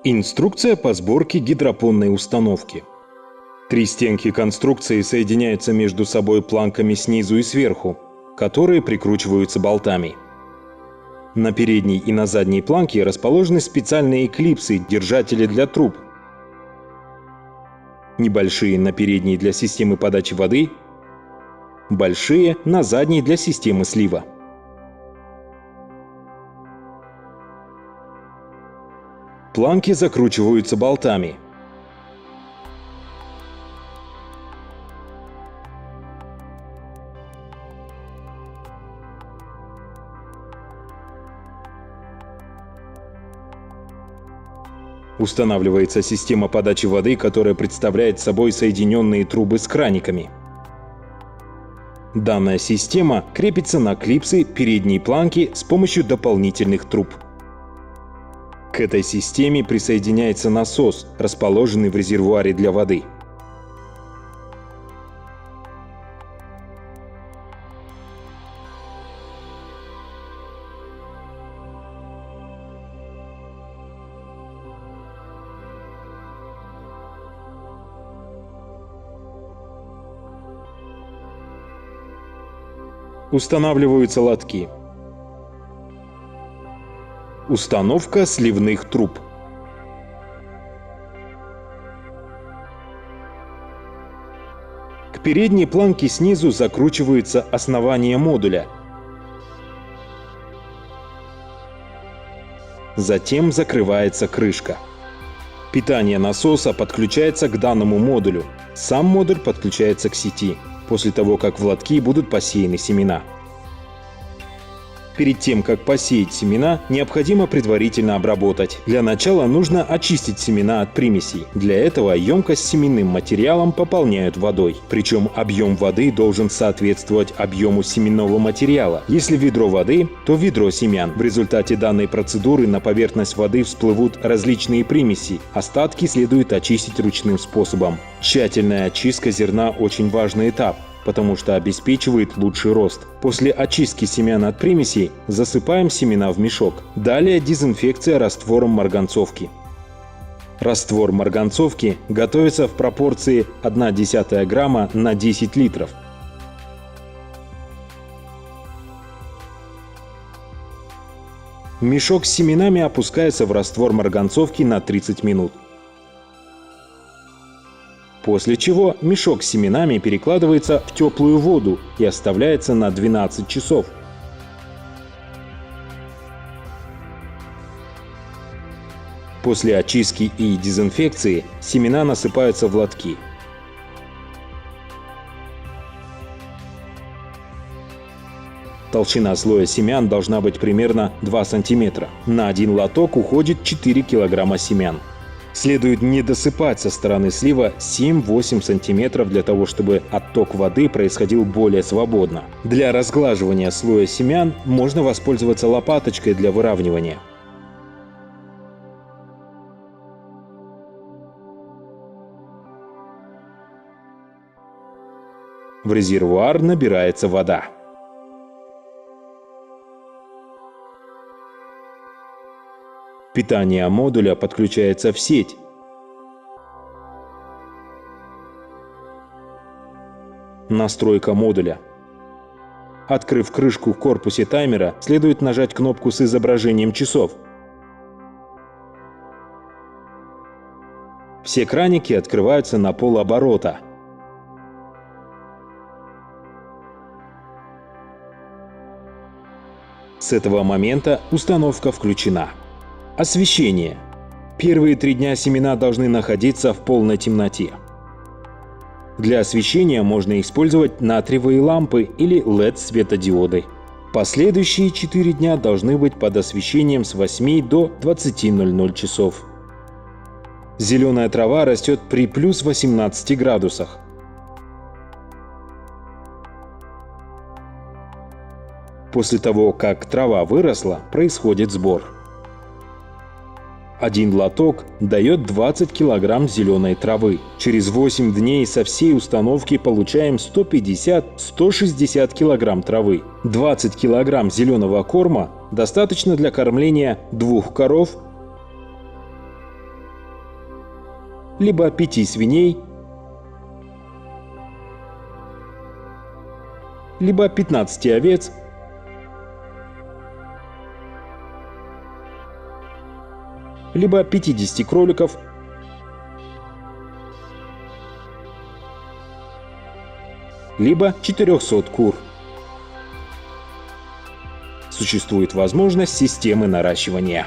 Инструкция по сборке гидропонной установки. Три стенки конструкции соединяются между собой планками снизу и сверху, которые прикручиваются болтами. На передней и на задней планке расположены специальные клипсы, держатели для труб. Небольшие на передней для системы подачи воды, большие на задней для системы слива. Планки закручиваются болтами. Устанавливается система подачи воды, которая представляет собой соединенные трубы с краниками. Данная система крепится на клипсы передней планки с помощью дополнительных труб. К этой системе присоединяется насос, расположенный в резервуаре для воды. Устанавливаются лотки. Установка сливных труб. К передней планке снизу закручивается основание модуля. Затем закрывается крышка. Питание насоса подключается к данному модулю. Сам модуль подключается к сети, после того, как в лотки будут посеяны семена. Перед тем, как посеять семена, необходимо предварительно обработать. Для начала нужно очистить семена от примесей. Для этого емкость с семенным материалом пополняют водой. Причем объем воды должен соответствовать объему семенного материала. Если ведро воды, то ведро семян. В результате данной процедуры на поверхность воды всплывут различные примеси. Остатки следует очистить ручным способом. Тщательная очистка зерна – очень важный этап, потому что обеспечивает лучший рост. После очистки семян от примесей засыпаем семена в мешок. Далее дезинфекция раствором марганцовки. Раствор марганцовки готовится в пропорции 0,1 грамма на 10 литров. Мешок с семенами опускается в раствор марганцовки на 30 минут. После чего мешок с семенами перекладывается в теплую воду и оставляется на 12 часов. После очистки и дезинфекции семена насыпаются в лотки. Толщина слоя семян должна быть примерно 2 см. На один лоток уходит 4 кг семян. Следует не досыпать со стороны слива 7-8 см для того, чтобы отток воды происходил более свободно. Для разглаживания слоя семян можно воспользоваться лопаточкой для выравнивания. В резервуар набирается вода. Питание модуля подключается в сеть. Настройка модуля. Открыв крышку в корпусе таймера, следует нажать кнопку с изображением часов. Все краники открываются на полоборота. С этого момента установка включена. Освещение. Первые 3 дня семена должны находиться в полной темноте. Для освещения можно использовать натриевые лампы или LED-светодиоды. Последующие 4 дня должны быть под освещением с 8 до 20:00 часов. Зеленая трава растет при плюс 18 градусах. После того, как трава выросла, происходит сбор. Один лоток дает 20 кг зеленой травы. Через 8 дней со всей установки получаем 150-160 кг травы. 20 кг зеленого корма достаточно для кормления 2 коров либо 5 свиней, либо 15 овец, либо 50 кроликов, либо 400 кур. Существует возможность системы наращивания.